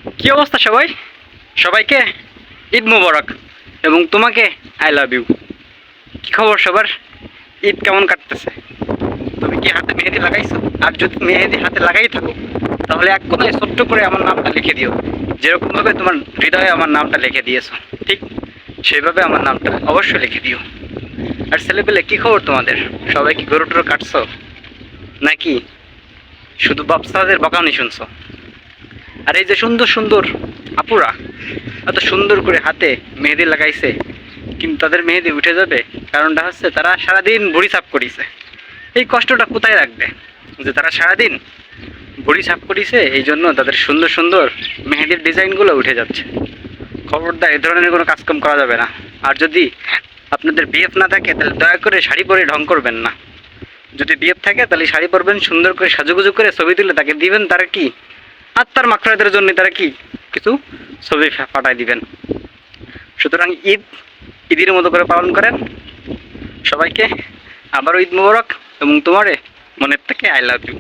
কি অবস্থা সবাই? সবাইকে ঈদ মোবারক এবং তোমাকে আই লাভ ইউ। কি খবর সবার? ঈদ কেমন কাটতেছে? তুমি কি হাতে মেহেদি লাগাইছো? আর যদি মেহেদি হাতে লাগাই থাকো তাহলে এক কথায় ছোট্ট করে আমার নামটা লিখে দিও। যেরকমভাবে তোমার হৃদয়ে আমার নামটা লিখে দিয়েছো, ঠিক সেইভাবে আমার নামটা অবশ্যই লিখে দিও। আর ছেলেপেলে কি খবর তোমাদের? সবাই কি গরু টরু কাটছো নাকি শুধু বাচ্চাদের বকানি শুনছো? আর এই যে সুন্দর সুন্দর আপুরা এত সুন্দর করে হাতে মেহেদি লাগাইছে, কিন্তু তাদের মেহেদি উঠে যাবে, কারণটা হচ্ছে তারা সারাদিন ভুঁড়ি সাফ করিছে। এই কষ্টটা কোথায় রাখবে? যে তারা সারাদিন ভুঁড়ি সাফ করিছে, এই জন্য তাদের সুন্দর সুন্দর মেহেদির ডিজাইনগুলো উঠে যাচ্ছে। খবরদার এ ধরনের কোনো কাজকাম করা যাবে না। আর যদি আপনাদের বিএফ না থাকে তাহলে দয়া করে শাড়ি পরে ঢং করবেন না। যদি বিএফ থাকে তাহলে শাড়ি পরবেন, সুন্দর করে সাজুগুজু করে ছবি তুলে তাকে দিবেন, তারা কি আত্মার মাকফিরাতের জন্য তারা কি কিছু ছবি পাঠায় দিবেন। সুতরাং ঈদের মতো করে পালন করেন। সবাইকে আবারও ঈদ মোবারক এবং তোমারে মনের থেকে আই লাভ ইউ।